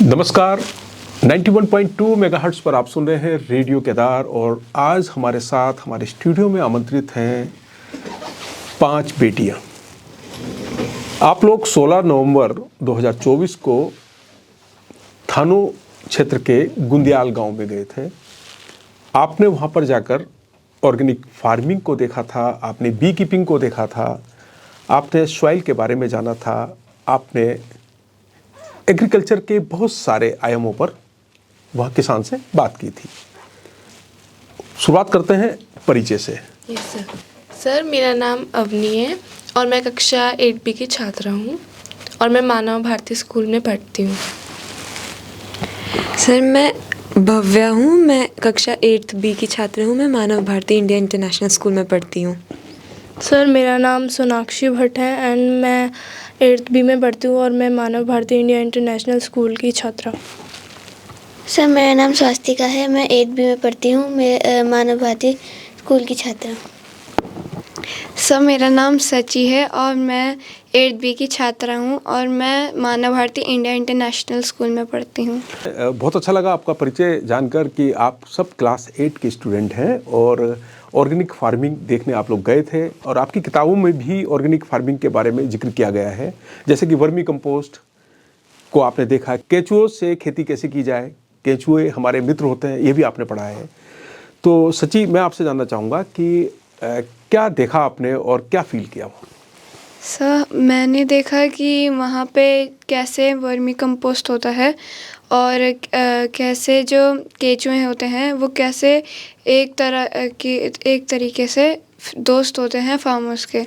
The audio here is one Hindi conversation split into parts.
नमस्कार, 91.2 मेगाहर्ट्ज़ पर आप सुन रहे हैं रेडियो केदार। और आज हमारे साथ हमारे स्टूडियो में आमंत्रित हैं 5 बेटियां। आप लोग 16 नवंबर 2024 को थानो क्षेत्र के गुंदियाल गांव में गए थे। आपने वहां पर जाकर ऑर्गेनिक फार्मिंग को देखा था, आपने बी कीपिंग को देखा था, आपने सॉइल के बारे में जाना था, आपने एग्रीकल्चर के बहुत सारे आयामों पर वह किसान से बात की थी। शुरुआत करते हैं परिचय से। सर, मेरा नाम अवनी है और मैं कक्षा 8B की छात्रा हूँ और मैं मानव भारती स्कूल में पढ़ती हूँ। सर, मैं भव्या हूँ, मैं कक्षा 8B की छात्रा हूँ, मैं मानव भारती इंडिया इंटरनेशनल स्कूल में पढ़ती हूँ। सर, मेरा नाम सोनाक्षी भट्ट है एंड मैं 8th B में पढ़ती हूँ और मैं मानव भारती इंडिया इंटरनेशनल स्कूल की छात्रा हूँ। सर, मेरा नाम स्वास्तिका है, मैं 8th B में पढ़ती हूँ, मैं मानव भारती स्कूल की छात्रा हूँ। सर, मेरा नाम सची है और मैं 8th B की छात्रा हूँ और मैं मानव भारती इंडिया इंटरनेशनल स्कूल में पढ़ती हूँ। बहुत अच्छा लगा आपका परिचय जानकर कि आप सब क्लास 8 के स्टूडेंट हैं और ऑर्गेनिक फार्मिंग देखने आप लोग गए थे। और आपकी किताबों में भी ऑर्गेनिक फार्मिंग के बारे में जिक्र किया गया है, जैसे कि वर्मी कंपोस्ट को आपने देखा, केंचुओं से खेती कैसे की जाए, केंचुए हमारे मित्र होते हैं, ये भी आपने पढ़ा है। तो सची, मैं आपसे जानना चाहूँगा कि क्या देखा आपने और क्या फील किया वहाँ? सर, मैंने देखा कि वहाँ पे कैसे वर्मी कंपोस्ट होता है और कैसे जो केंचुए होते हैं वो कैसे एक तरीके से दोस्त होते हैं फार्मर्स के।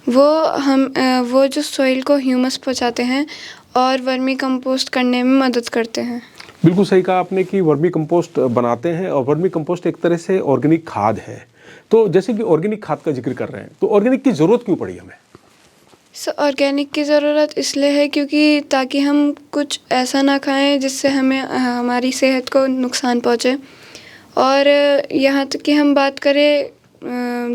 वो जो सॉइल को ह्यूमस पहुँचाते हैं और वर्मी कंपोस्ट करने में मदद करते हैं। बिल्कुल सही कहा आपने कि वर्मी कंपोस्ट बनाते हैं और वर्मी कंपोस्ट एक तरह से ऑर्गेनिक खाद है। तो जैसे कि ऑर्गेनिक खाद का जिक्र कर रहे हैं, तो ऑर्गेनिक की ज़रूरत क्यों पड़ी हमें? सो ऑर्गेनिक की ज़रूरत इसलिए है क्योंकि ताकि हम कुछ ऐसा ना खाएं जिससे हमें हमारी सेहत को नुकसान पहुंचे। और यहाँ तक कि हम बात करें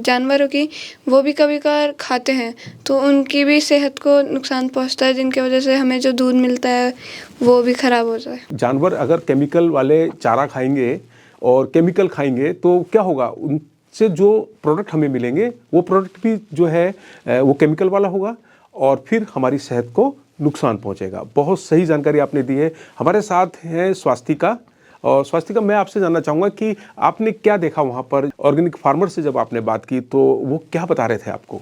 जानवरों की, वो भी कभी कभार खाते हैं तो उनकी भी सेहत को नुकसान पहुंचता है, जिनकी वजह से हमें जो दूध मिलता है वो भी ख़राब हो जाए। जानवर अगर केमिकल वाले चारा खाएंगे और केमिकल खाएंगे तो क्या होगा? उनसे जो प्रोडक्ट हमें मिलेंगे वो प्रोडक्ट भी जो है वो केमिकल वाला होगा और फिर हमारी सेहत को नुकसान पहुंचेगा। बहुत सही जानकारी आपने दी है। हमारे साथ हैं स्वास्तिका। और स्वास्तिका, मैं आपसे जानना चाहूँगा कि आपने क्या देखा वहाँ पर? ऑर्गेनिक फार्मर से जब आपने बात की तो वो क्या बता रहे थे आपको?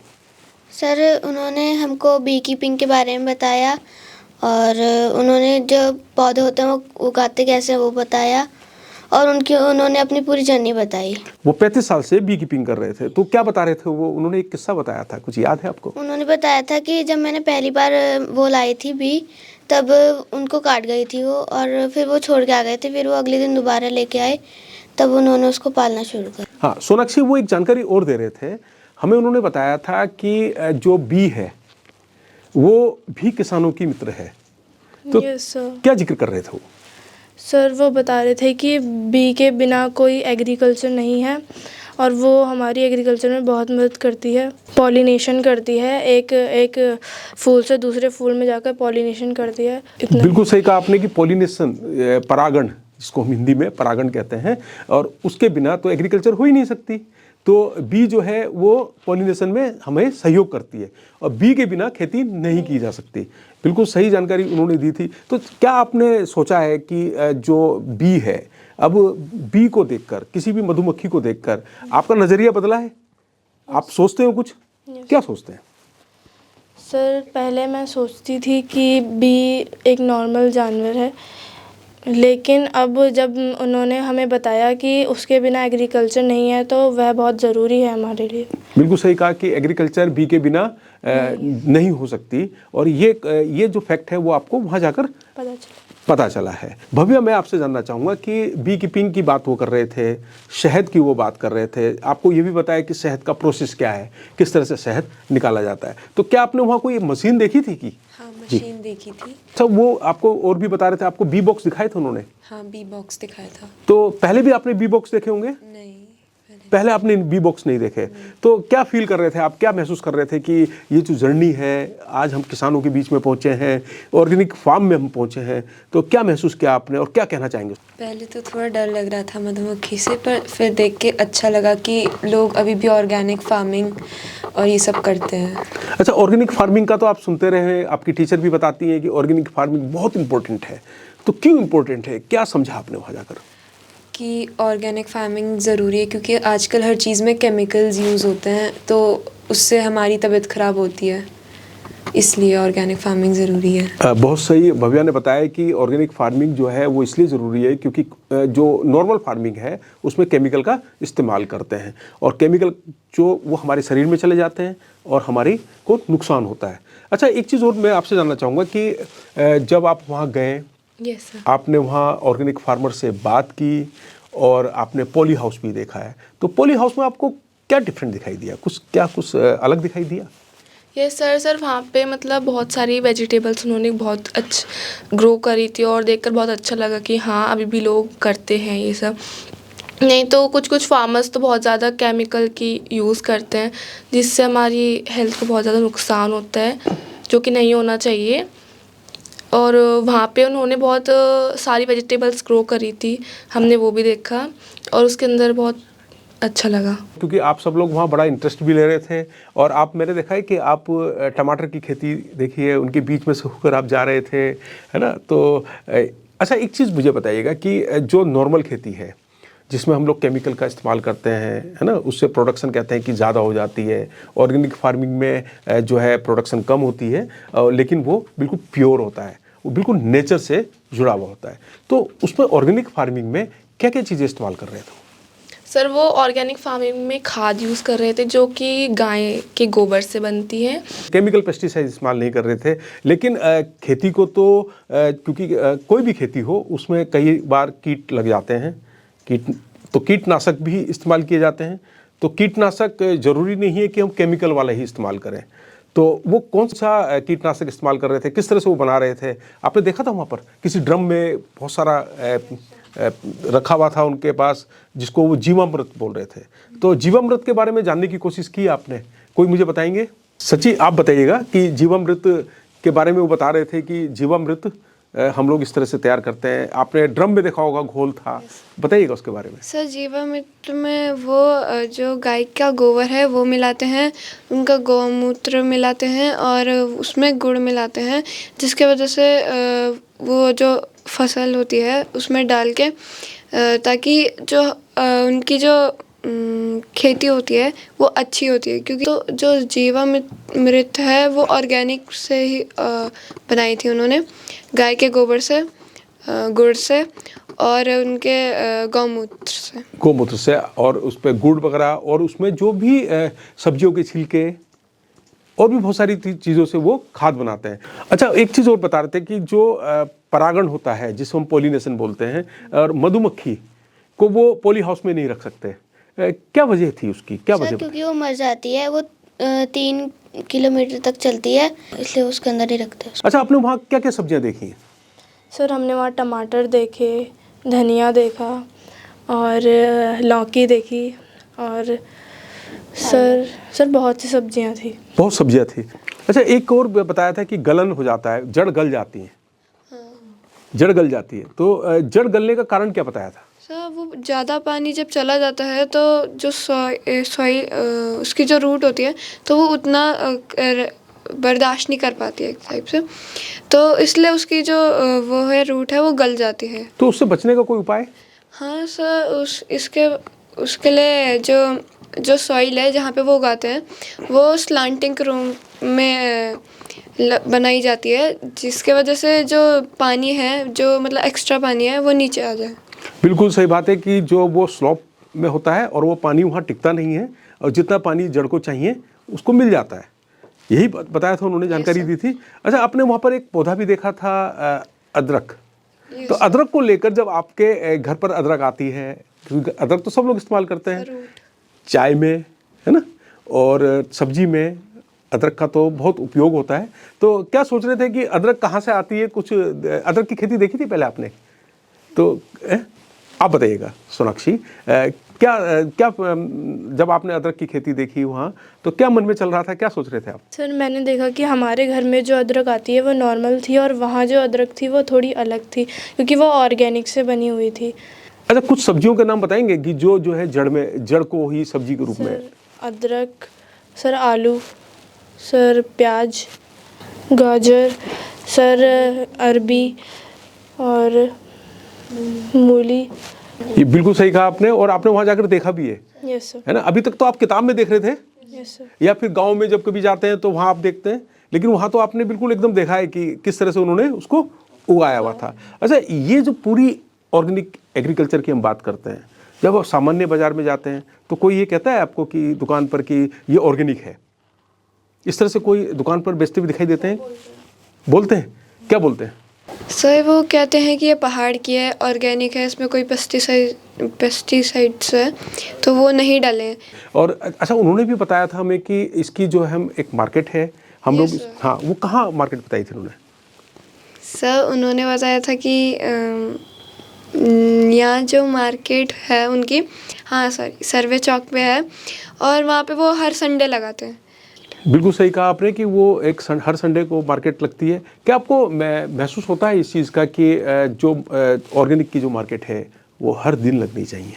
सर, उन्होंने हमको बी कीपिंग के बारे में बताया और उन्होंने जो पौधे होते हैं वो उगाते कैसे हैं वो बताया और उन्होंने अपनी पूरी जर्नी बताई। वो 35 साल से बी कीपिंग कर रहे थे, तो क्या बता रहे थे वो? उन्होंने एक किस्सा बताया था, कुछ याद है आपको? उन्होंने बताया था कि जब मैंने पहली बार वो लाई थी बी, तब उनको काट गई थी वो और फिर वो छोड़ के आ गए थे। फिर वो अगले दिन दोबारा लेके आए, तब उन्होंने उसको पालना शुरू कर। हाँ, सोनाक्षी, वो एक जानकारी और दे रहे थे हमें। उन्होंने बताया था कि जो बी है वो भी किसानों की मित्र है। तो क्या जिक्र कर रहे थे वो? सर, वो बता रहे थे कि बी के बिना कोई एग्रीकल्चर नहीं है और वो हमारी एग्रीकल्चर में बहुत मदद करती है, पॉलिनेशन करती है, एक फूल से दूसरे फूल में जाकर पॉलिनेशन करती है। बिल्कुल सही कहा आपने कि पॉलिनेशन, परागण, जिसको हम हिंदी में परागण कहते हैं, और उसके बिना तो एग्रीकल्चर हो ही नहीं सकती। तो बी जो है वो पॉलिनेशन में हमें सहयोग करती है और बी के बिना खेती नहीं की जा सकती। बिल्कुल सही जानकारी उन्होंने दी थी। तो क्या आपने सोचा है कि जो बी है, अब बी को देखकर, किसी भी मधुमक्खी को देखकर आपका नज़रिया बदला है? आप सोचते हो कुछ? क्या सोचते हैं? सर, पहले मैं सोचती थी कि बी एक नॉर्मल जानवर है, लेकिन अब जब उन्होंने हमें बताया कि उसके बिना एग्रीकल्चर नहीं है तो वह बहुत ज़रूरी है हमारे लिए। बिल्कुल सही कहा कि एग्रीकल्चर बी के बिना नहीं हो सकती, और ये जो फैक्ट है वो आपको वहाँ जाकर पता चला है। भव्या, मैं आपसे जानना चाहूँगा कि बी कीपिंग की बात वो कर रहे थे, शहद की वो बात कर रहे थे, आपको ये भी बताया कि शहद का प्रोसेस क्या है, किस तरह से शहद निकाला जाता है। तो क्या आपने वहाँ कोई मशीन देखी थी कि? हाँ, मशीन देखी थी। अच्छा, वो आपको और भी बता रहे थे, आपको बी बॉक्स दिखाए थे उन्होंने? हाँ, बी बॉक्स दिखाया था। तो पहले भी आपने बी बॉक्स देखे होंगे? नहीं, पहले आपने बी बॉक्स नहीं देखे, तो क्या फील कर रहे थे आप, क्या महसूस कर रहे थे कि ये जो जर्नी है, आज हम किसानों के बीच में पहुंचे हैं, ऑर्गेनिक फार्म में हम पहुंचे हैं, तो क्या महसूस किया आपने और क्या कहना चाहेंगे? पहले तो थोड़ा डर लग रहा था मधुमक्खी से, पर फिर देख के अच्छा लगा कि लोग अभी भी ऑर्गेनिक फार्मिंग और ये सब करते हैं। अच्छा, ऑर्गेनिक फार्मिंग का तो आप सुनते रहे, आपकी टीचर भी बताती हैं कि ऑर्गेनिक फार्मिंग बहुत इंपॉर्टेंट है, तो क्यों इंपॉर्टेंट है, क्या समझा आपने वहाँ जाकर? कि ऑर्गेनिक फार्मिंग ज़रूरी है क्योंकि आजकल हर चीज़ में केमिकल्स यूज़ होते हैं, तो उससे हमारी तबीयत ख़राब होती है, इसलिए ऑर्गेनिक फार्मिंग ज़रूरी है। बहुत सही भव्या ने बताया कि ऑर्गेनिक फार्मिंग जो है वो इसलिए ज़रूरी है क्योंकि जो नॉर्मल फार्मिंग है उसमें केमिकल का इस्तेमाल करते हैं, और केमिकल जो वो हमारे शरीर में चले जाते हैं और हमारी को नुकसान होता है। अच्छा, एक चीज़ और मैं आपसे जानना चाहूँगा कि जब आप वहाँ गए, यस सर। आपने वहाँ ऑर्गेनिक फार्मर से बात की और आपने पॉली हाउस भी देखा है, तो पॉली हाउस में आपको क्या डिफरेंट दिखाई दिया, कुछ अलग दिखाई दिया? यस सर वहाँ पे मतलब बहुत सारी वेजिटेबल्स उन्होंने बहुत अच्छा ग्रो करी थी और देखकर बहुत अच्छा लगा कि हाँ अभी भी लोग करते हैं ये सब। नहीं तो कुछ फार्मर्स तो बहुत ज़्यादा केमिकल की यूज़ करते हैं जिससे हमारी हेल्थ को बहुत ज़्यादा नुकसान होता है, जो कि नहीं होना चाहिए। और वहाँ पे उन्होंने बहुत सारी वेजिटेबल्स ग्रो करी थी, हमने वो भी देखा और उसके अंदर बहुत अच्छा लगा। क्योंकि आप सब लोग वहाँ बड़ा इंटरेस्ट भी ले रहे थे, और आप, मैंने देखा है कि आप टमाटर की खेती देखिए उनके बीच में से होकर आप जा रहे थे, है ना? तो अच्छा, एक चीज़ मुझे बताइएगा कि जो नॉर्मल खेती है जिसमें हम लोग केमिकल का इस्तेमाल करते हैं, है ना, उससे प्रोडक्शन कहते हैं कि ज़्यादा हो जाती है। ऑर्गेनिक फार्मिंग में जो है प्रोडक्शन कम होती है, लेकिन वो बिल्कुल प्योर होता है, वो बिल्कुल नेचर से जुड़ा हुआ होता है। तो उसमें ऑर्गेनिक फार्मिंग में क्या क्या चीज़ें इस्तेमाल कर रहे थे? सर वो ऑर्गेनिक फार्मिंग में खाद यूज़ कर रहे थे जो कि गाय के गोबर से बनती है। केमिकल पेस्टिसाइड इस्तेमाल नहीं कर रहे थे, लेकिन खेती को तो क्योंकि कोई भी खेती हो उसमें कई बार कीट लग जाते हैं, कीटनाशक भी इस्तेमाल किए जाते हैं। तो कीटनाशक ज़रूरी नहीं है कि हम केमिकल वाला ही इस्तेमाल करें, तो वो कौन सा कीटनाशक इस्तेमाल कर रहे थे, किस तरह से वो बना रहे थे? आपने देखा था वहाँ पर किसी ड्रम में बहुत सारा रखा हुआ था उनके पास, जिसको वो जीवामृत बोल रहे थे। तो जीवामृत के बारे में जानने की कोशिश की आपने, कोई मुझे बताएंगे? सची, आप बताइएगा कि जीवामृत के बारे में वो बता रहे थे कि जीवामृत हम लोग इस तरह से तैयार करते हैं, आपने ड्रम में देखा होगा, घोल था, बताइएगा उसके बारे में। सर जीवामृत में वो जो गाय का गोबर है वो मिलाते हैं, उनका गौमूत्र मिलाते हैं और उसमें गुड़ मिलाते हैं, जिसके वजह से वो जो फसल होती है उसमें डाल के ताकि जो उनकी जो खेती होती है वो अच्छी होती है। क्योंकि तो जो जीवामृत है वो ऑर्गेनिक से ही बनाई थी उन्होंने, गाय के गोबर से, गुड़ से और उनके गौमूत्र से और उस पर गुड़ वगैरह, और उसमें जो भी सब्जियों के छिलके और भी बहुत सारी चीज़ों से वो खाद बनाते हैं। अच्छा, एक चीज़ और बता रहे थे कि जो परागण होता है जिसे हम पॉलिनेशन बोलते हैं, और मधुमक्खी को वो पॉली हाउस में नहीं रख सकते, क्या वजह थी उसकी, क्या वजह? क्योंकि वो मर जाती है, वो 3 किलोमीटर तक चलती है, इसलिए उसके अंदर ही रखते हैं। अच्छा, आपने वहाँ क्या क्या सब्जियाँ देखी हैं? सर हमने वहाँ टमाटर देखे, धनिया देखा और लौकी देखी और सर बहुत सी सब्जियाँ थी। बहुत सब्जियाँ थी। अच्छा, एक और बताया था कि गलन हो जाता है, जड़ गल जाती है। जड़ गल जाती है, तो जड़ गलने का कारण क्या बताया था? सर वो ज़्यादा पानी जब चला जाता है तो जो सॉइल उसकी जो रूट होती है तो वो उतना बर्दाश्त नहीं कर पाती है एक टाइप से, तो इसलिए उसकी जो वो है रूट है वो गल जाती है। तो उससे बचने का कोई उपाय? हाँ सर, उसके लिए जो सॉइल है जहाँ पे वो उगाते हैं वो स्लांटिंग रूम में बनाई जाती है, जिसके वजह से जो पानी है, जो मतलब एक्स्ट्रा पानी है, वो नीचे आ जाए। बिल्कुल सही बात है कि जो वो स्लॉप में होता है और वो पानी वहाँ टिकता नहीं है, और जितना पानी जड़ को चाहिए उसको मिल जाता है, यही बताया था उन्होंने, जानकारी दी थी। अच्छा, आपने वहाँ पर एक पौधा भी देखा था, अदरक। तो अदरक को लेकर जब आपके घर पर अदरक आती है, क्योंकि अदरक तो सब लोग इस्तेमाल करते हैं, चाय में, है ना, और सब्जी में अदरक का तो बहुत उपयोग होता है, तो क्या सोच रहे थे कि अदरक कहाँ से आती है? कुछ अदरक की खेती देखी थी पहले आपने? तो आप बताइएगा सोनाक्षी, क्या क्या जब आपने अदरक की खेती देखी वहाँ तो क्या मन में चल रहा था, क्या सोच रहे थे आप? सर मैंने देखा कि हमारे घर में जो अदरक आती है वो नॉर्मल थी और वहाँ जो अदरक थी वो थोड़ी अलग थी क्योंकि वो ऑर्गेनिक से बनी हुई थी। अच्छा, कुछ सब्जियों के नाम बताएंगे कि जो है जड़ को ही सब्जी के रूप में? सर अदरक, सर आलू, सर प्याज, गाजर, सर अरबी और मूली। ये बिल्कुल सही कहा आपने, और आपने वहाँ जाकर देखा भी है यस सर। है ना? अभी तक तो आप किताब में देख रहे थे यस सर। या फिर गांव में जब कभी जाते हैं तो वहाँ आप देखते हैं, लेकिन वहाँ तो आपने बिल्कुल एकदम देखा है कि किस तरह से उन्होंने उसको उगाया हुआ था। अच्छा, ये जो पूरी ऑर्गेनिक एग्रीकल्चर की हम बात करते हैं, जब आप सामान्य बाजार में जाते हैं तो कोई ये कहता है आपको कि दुकान पर कि ये ऑर्गेनिक है? इस तरह से कोई दुकान पर बेचते हुए दिखाई देते हैं? बोलते हैं? क्या बोलते हैं? सर वो कहते हैं कि ये पहाड़ की है, ऑर्गेनिक है, इसमें कोई पेस्टिसाइड्स है तो वो नहीं डालें। और अच्छा, उन्होंने भी बताया था हमें कि इसकी जो है एक मार्केट है, हम लोग, हाँ, वो कहाँ मार्केट बताई थी उन्होंने? सर उन्होंने बताया था कि यहाँ जो मार्केट है उनकी, हाँ सॉरी, सर्वे चौक पे है और वहाँ पे वो हर संडे लगाते हैं। बिल्कुल सही कहा आपने कि वो हर संडे को मार्केट लगती है। क्या आपको महसूस होता है इस चीज़ का कि जो ऑर्गेनिक की जो मार्केट है वो हर दिन लगनी चाहिए?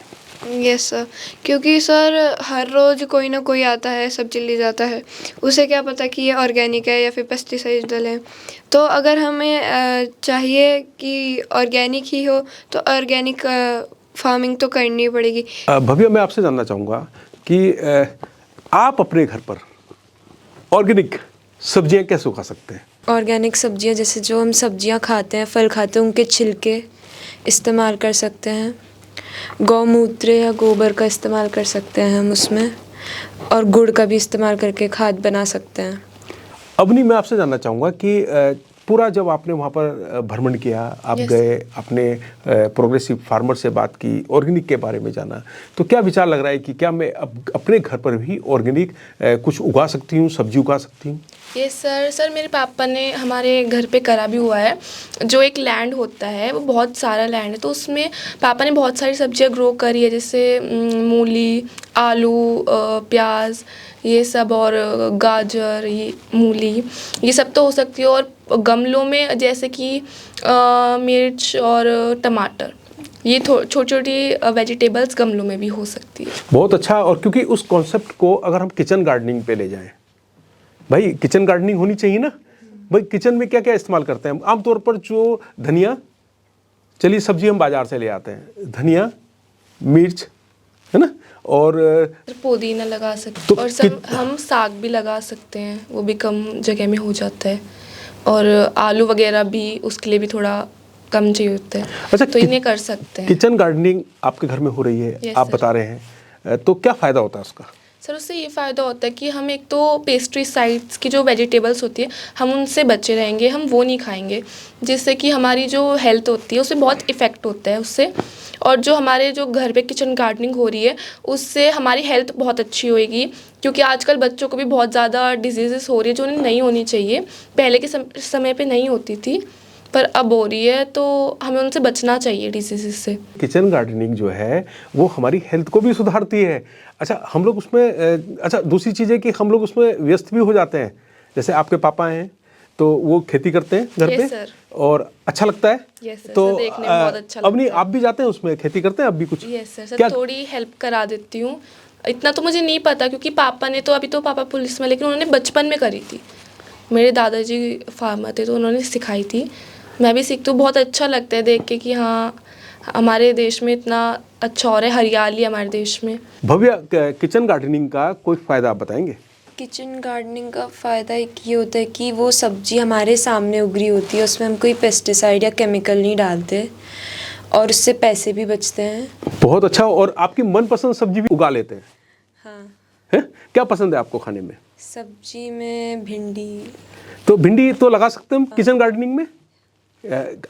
यस सर, क्योंकि सर हर रोज़ कोई ना कोई आता है, सब्जी ले जाता है, उसे क्या पता कि ये ऑर्गेनिक है या फिर पेस्टिसाइड डले। तो अगर हमें चाहिए कि ऑर्गेनिक ही हो तो ऑर्गेनिक फार्मिंग तो करनी पड़ेगी। भव्या, मैं आपसे जानना चाहूँगा कि आप अपने घर पर ऑर्गेनिक सब्जियां कैसे उगा सकते हैं? ऑर्गेनिक सब्जियां जैसे जो हम सब्जियां खाते हैं, फल खाते हैं, उनके छिलके इस्तेमाल कर सकते हैं। गौमूत्र या गोबर का इस्तेमाल कर सकते हैं हम उसमें, और गुड़ का भी इस्तेमाल करके खाद बना सकते हैं। अवनी, मैं आपसे जानना चाहूँगा कि पूरा जब आपने वहाँ पर भ्रमण किया, आप गए, अपने प्रोग्रेसिव फार्मर से बात की, ऑर्गेनिक के बारे में जाना, तो क्या विचार लग रहा है कि क्या मैं अपने घर पर भी ऑर्गेनिक कुछ उगा सकती हूँ, सब्जी उगा सकती हूँ? ये सर मेरे पापा ने हमारे घर पे करा भी हुआ है। जो एक लैंड होता है वो बहुत सारा लैंड है, तो उसमें पापा ने बहुत सारी सब्जियां ग्रो करी है, जैसे मूली, आलू, प्याज, ये सब, और गाजर, ये मूली, ये सब तो हो सकती है। और गमलों में जैसे कि मिर्च और टमाटर, ये छोटी छोटी वेजिटेबल्स गमलों में भी हो सकती है। बहुत अच्छा। और क्योंकि उस कॉन्सेप्ट को अगर हम किचन गार्डनिंग पे ले जाएं, भाई किचन गार्डनिंग होनी चाहिए ना। भाई किचन में क्या क्या इस्तेमाल करते हैं आमतौर पर? जो धनिया, चलिए सब्जी हम बाजार से ले आते हैं, धनिया, मिर्च, है ना, और पुदीना लगा सकते हैं, तो और सब हम साग भी लगा सकते हैं, वो भी कम जगह में हो जाता है। और आलू वगैरह भी उसके लिए भी थोड़ा कम चाहिए होता है। अच्छा, तो इन्हें कर सकते हैं। किचन गार्डनिंग आपके घर में हो रही है, Yes, आप sir. बता रहे हैं, तो क्या फ़ायदा होता है उसका? सर उससे ये फ़ायदा होता है कि हम एक तो पेस्टिसाइड्स की जो वेजिटेबल्स होती है हम उनसे बचे रहेंगे, हम वो नहीं खाएंगे, जिससे कि हमारी जो हेल्थ होती है उससे बहुत इफ़ेक्ट होता है उससे। और जो हमारे जो घर पे किचन गार्डनिंग हो रही है उससे हमारी हेल्थ बहुत अच्छी होएगी, क्योंकि आजकल बच्चों को भी बहुत ज़्यादा डिजीज़ेस हो रही है जो उन्हें नहीं होनी चाहिए, पहले के समय पे नहीं होती थी पर अब हो रही है, तो हमें उनसे बचना चाहिए डिजीज़ से। किचन गार्डनिंग जो है वो हमारी हेल्थ को भी सुधारती है। अच्छा, हम लोग उसमें अच्छा दूसरी चीज़ है कि हम लोग उसमें व्यस्त भी हो जाते हैं। जैसे आपके पापा हैं तो वो खेती करते हैं घर Yes, पे, sir. और अच्छा लगता है। Yes, sir. तो सर, देखने में बहुत अच्छा अब नहीं, लगता है। आप भी जाते हैं उसमें, खेती करते हैं आप भी कुछ? यस सर, क्या? थोड़ी हेल्प करा देती हूँ। इतना तो मुझे नहीं पता क्योंकि पापा ने तो, अभी तो पापा पुलिस में, लेकिन उन्होंने बचपन में करी थी। मेरे दादाजी फार्मर थे तो उन्होंने सिखाई थी, मैं भी सीखती हूँ। बहुत अच्छा लगता है देख के कि हाँ हमारे देश में इतना अच्छा हो रहा है, हरियाली हमारे देश में। भव्य, किचन गार्डनिंग का कोई फ़ायदा आप बताएंगे? किचन गार्डनिंग का फ़ायदा एक ये होता है कि वो सब्ज़ी हमारे सामने उग रही होती है, उसमें हम कोई पेस्टिसाइड या केमिकल नहीं डालते, और उससे पैसे भी बचते हैं। बहुत अच्छा। और आपकी मनपसंद सब्जी भी उगा लेते हैं? हाँ, हैं? क्या पसंद है आपको खाने में? सब्जी में भिंडी। तो भिंडी तो लगा सकते हैं हम किचन गार्डनिंग में।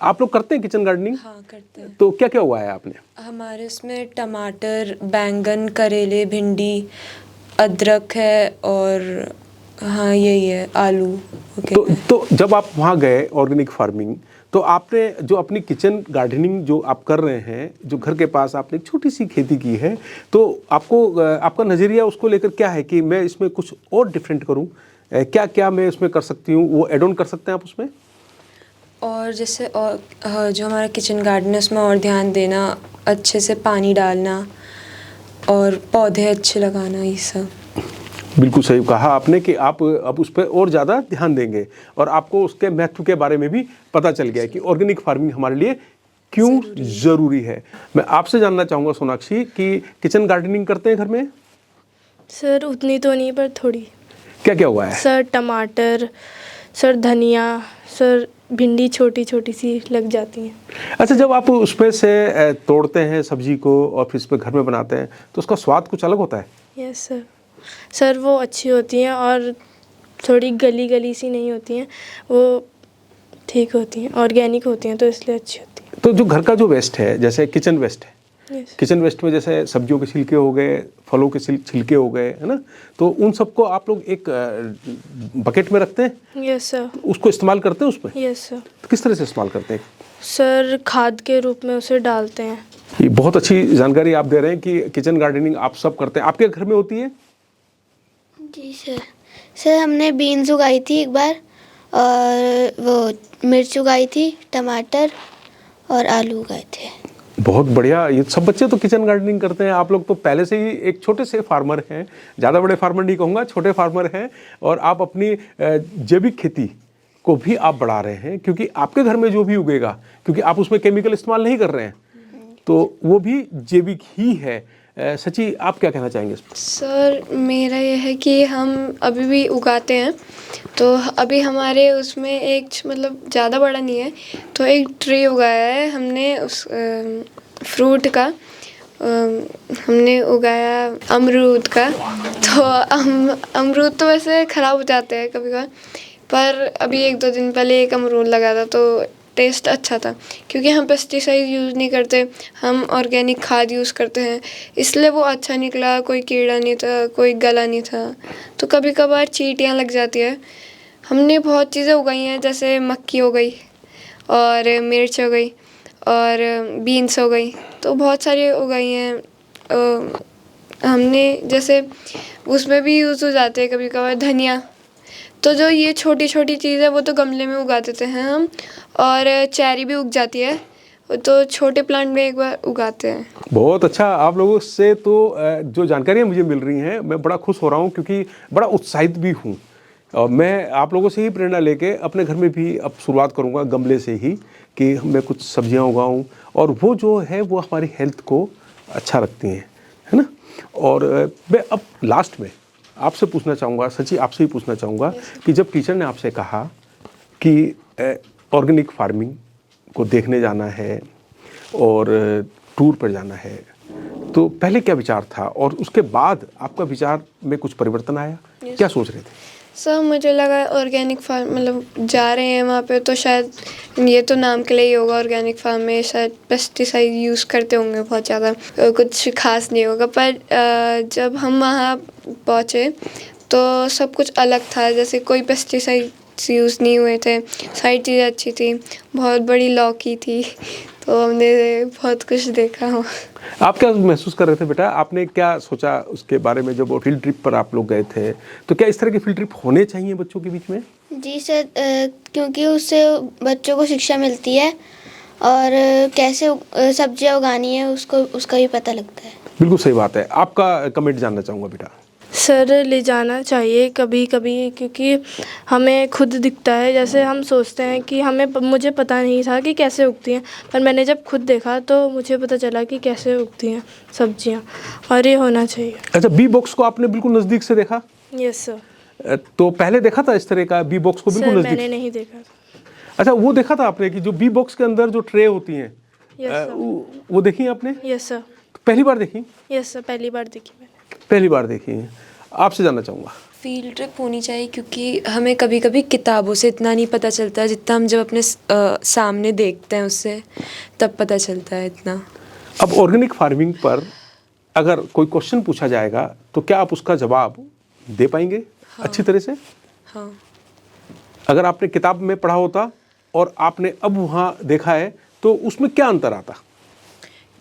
आप लोग करते हैं किचन गार्डनिंग? हाँ, करते हैं। तो क्या क्या हुआ है आपने? हमारे उसमें टमाटर, बैंगन, करेले, भिंडी, अदरक है, और हाँ यही है, आलू। ओके। तो जब आप वहाँ गए ऑर्गेनिक फार्मिंग, तो आपने जो अपनी किचन गार्डनिंग जो आप कर रहे हैं, जो घर के पास आपने एक छोटी सी खेती की है, तो आपको आपका नज़रिया उसको लेकर क्या है कि मैं इसमें कुछ और डिफरेंट करूं, क्या क्या मैं इसमें कर सकती हूं, वो एड ऑन कर सकते हैं आप उसमें? और जैसे और जो हमारा किचन गार्डन है उसमें और ध्यान देना, अच्छे से पानी डालना और पौधे अच्छे लगाना, ये सब। बिल्कुल सही कहा आपने कि आप अब उस पर और ज़्यादा ध्यान देंगे और आपको उसके महत्व के बारे में भी पता चल गया है कि ऑर्गेनिक फार्मिंग हमारे लिए क्यों ज़रूरी है। मैं आपसे जानना चाहूँगा सोनाक्षी कि किचन गार्डनिंग करते हैं घर में? सर उतनी तो नहीं, पर थोड़ी। क्या क्या हुआ है? सर टमाटर, सर धनिया, सर भिंडी छोटी छोटी सी लग जाती हैं। अच्छा, जब आप उसमें से तोड़ते हैं सब्जी को और फिर इस पर घर में बनाते हैं तो उसका स्वाद कुछ अलग होता है? Yes sir. सर वो अच्छी होती हैं और थोड़ी गली गली सी नहीं होती हैं, वो ठीक होती हैं, ऑर्गेनिक होती हैं, तो इसलिए अच्छी होती हैं। तो जो घर का जो वेस्ट है, जैसे किचन वेस्ट है, यस। किचन वेस्ट में जैसे सब्जियों के छिलके हो गए, फलों के छिलके हो गए, है ना, तो उन सबको आप लोग एक बकेट में रखते हैं? Yes sir. उसको इस्तेमाल करते हैं उसमें? Yes sir. तो किस तरह से इस्तेमाल करते हैं? सर खाद के रूप में उसे डालते हैं। ये बहुत अच्छी जानकारी आप दे रहे हैं कि किचन गार्डनिंग आप सब करते हैं। आपके घर में होती है? जी सर। सर हमने बीन्स उगाई थी एक बार, और वो मिर्च उगाई थी, टमाटर और आलू उगाए थे। बहुत बढ़िया। ये सब बच्चे तो किचन गार्डनिंग करते हैं। आप लोग तो पहले से ही एक छोटे से फार्मर हैं, ज़्यादा बड़े फार्मर नहीं कहूँगा, छोटे फार्मर हैं, और आप अपनी जैविक खेती को भी आप बढ़ा रहे हैं, क्योंकि आपके घर में जो भी उगेगा, क्योंकि आप उसमें केमिकल इस्तेमाल नहीं कर रहे हैं, तो वो भी जैविक ही है। सची, आप क्या कहना चाहेंगे इस पर? सर मेरा यह है कि हम अभी भी उगाते हैं, तो अभी हमारे उसमें एक मतलब ज़्यादा बड़ा नहीं है, तो एक ट्री उगाया है हमने उस फ्रूट का, हमने उगाया अमरूद का। तो अमरूद तो वैसे ख़राब हो जाते हैं कभी कभार, पर अभी 1-2 दिन पहले एक अमरूद लगा था तो टेस्ट अच्छा था, क्योंकि हम पेस्टिसाइड यूज़ नहीं करते, हम ऑर्गेनिक खाद यूज़ करते हैं, इसलिए वो अच्छा निकला। कोई कीड़ा नहीं था, कोई गला नहीं था। तो कभी कभार चींटियाँ लग जाती है। हमने बहुत चीज़ें उगाई हैं, जैसे मक्की हो गई और मिर्च हो गई और बीन्स हो गई, तो बहुत सारी उगाई हैं। हमने जैसे उसमें भी यूज़ हो जाते हैं कभी कभार धनिया। तो जो ये छोटी छोटी चीज़ है वो तो गमले में उगा देते हैं हम, और चेरी भी उग जाती है, तो छोटे प्लांट में एक बार उगाते हैं। बहुत अच्छा। आप लोगों से तो जो जानकारियाँ मुझे मिल रही हैं, मैं बड़ा खुश हो रहा हूँ, क्योंकि बड़ा उत्साहित भी हूँ। और मैं आप लोगों से ही प्रेरणा लेके अपने घर में भी अब शुरुआत करूँगा गमले से ही, कि मैं कुछ सब्जियाँ उगाऊँ, और वो जो है वो हमारी हेल्थ को अच्छा रखती हैं, है ना। और मैं अब लास्ट में आपसे पूछना चाहूँगा, सची आपसे ही पूछना चाहूँगा कि जब टीचर ने आपसे कहा कि ऑर्गेनिक फार्मिंग को देखने जाना है और टूर पर जाना है, तो पहले क्या विचार था और उसके बाद आपका विचार में कुछ परिवर्तन आया? क्या सोच रहे थे? सर मुझे लगा ऑर्गेनिक फार्म, मतलब जा रहे हैं वहाँ पे तो शायद ये तो नाम के लिए ही होगा, ऑर्गेनिक फार्म में शायद पेस्टिसाइड यूज़ करते होंगे बहुत ज़्यादा, कुछ खास नहीं होगा। पर जब हम वहाँ पहुँचे तो सब कुछ अलग था, जैसे कोई पेस्टिसाइड यूज़ नहीं हुए थे, सारी चीज़ें अच्छी थी, बहुत बड़ी लौकी थी, तो हमने बहुत कुछ देखा। आप क्या महसूस कर रहे थे बेटा? आपने क्या सोचा उसके बारे में जब फील्ड ट्रिप पर आप लोग गए थे? तो क्या इस तरह के फील्ड ट्रिप होने चाहिए बच्चों के बीच में? जी सर, क्योंकि उससे बच्चों को शिक्षा मिलती है और कैसे सब्जियां उगानी है उसका भी पता लगता है। बिल्कुल सही बात है। आपका कमेंट जानना चाहूँगा बेटा। सर ले जाना चाहिए कभी कभी, क्योंकि हमें खुद दिखता है, जैसे हम सोचते हैं कि मुझे पता नहीं था कि कैसे उगती हैं, पर मैंने जब खुद देखा तो मुझे पता चला कि कैसे उगती हैं सब्जियां, और ये होना चाहिए। अच्छा, बी बॉक्स को आपने बिल्कुल नज़दीक से देखा? Yes sir. तो पहले देखा था इस तरह का बी बॉक्स को बिल्कुल नज़दीक? मैंने नहीं देखा। अच्छा, वो देखा था आपने कि जो बी बॉक्स के अंदर जो ट्रे होती हैं, वो देखी आपने? Yes sir. पहली बार देखी? यस सर, पहली बार देखी मैंने। पहली बार देखी है। आपसे जानना चाहूँगा। फील्ड ट्रिप होनी चाहिए, क्योंकि हमें कभी कभी किताबों से इतना नहीं पता चलता है जितना हम जब अपने सामने देखते हैं उससे तब पता चलता है इतना। अब ऑर्गेनिक फार्मिंग पर अगर कोई क्वेश्चन पूछा जाएगा तो क्या आप उसका जवाब दे पाएंगे? हाँ। अच्छी तरह से? हाँ। अगर आपने किताब में पढ़ा होता और आपने अब वहाँ देखा है तो उसमें क्या अंतर आता?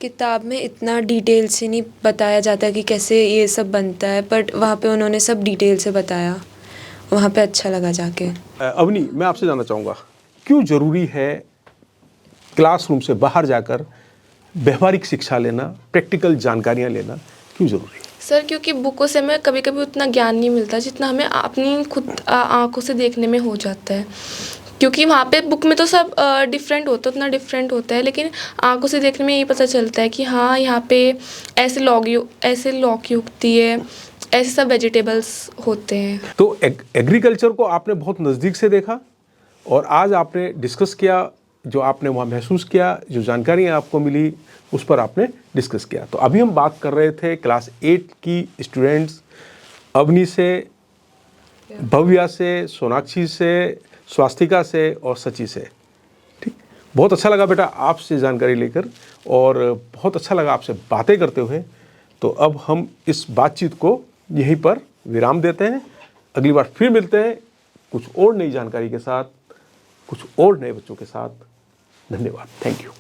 किताब में इतना डिटेल से नहीं बताया जाता कि कैसे ये सब बनता है, बट वहाँ पे उन्होंने सब डिटेल से बताया, वहाँ पे अच्छा लगा जाके। अवनी, मैं आपसे जानना चाहूँगा, क्यों ज़रूरी है क्लासरूम से बाहर जाकर व्यवहारिक शिक्षा लेना, प्रैक्टिकल जानकारियाँ लेना, क्यों ज़रूरी है? सर क्योंकि बुकों से हमें कभी कभी उतना ज्ञान नहीं मिलता जितना हमें अपनी खुद आँखों से देखने में हो जाता है। क्योंकि वहाँ पे बुक में तो सब डिफरेंट होता है, उतना डिफरेंट होता है, लेकिन आँखों से देखने में ये पता चलता है कि हाँ यहाँ पे ऐसे लौकी उगती है, ऐसे सब वेजिटेबल्स होते हैं। तो एग्रीकल्चर को आपने बहुत नज़दीक से देखा और आज आपने डिस्कस किया, जो आपने वहाँ महसूस किया, जो जानकारियाँ आपको मिली उस पर आपने डिस्कस किया। तो अभी हम बात कर रहे थे क्लास 8 की स्टूडेंट्स अवनी से, भव्या से, सोनाक्षी से, स्वास्तिका से और सची से। ठीक, बहुत अच्छा लगा बेटा आपसे जानकारी लेकर और बहुत अच्छा लगा आपसे बातें करते हुए। तो अब हम इस बातचीत को यहीं पर विराम देते हैं। अगली बार फिर मिलते हैं कुछ और नई जानकारी के साथ, कुछ और नए बच्चों के साथ। धन्यवाद, थैंक यू।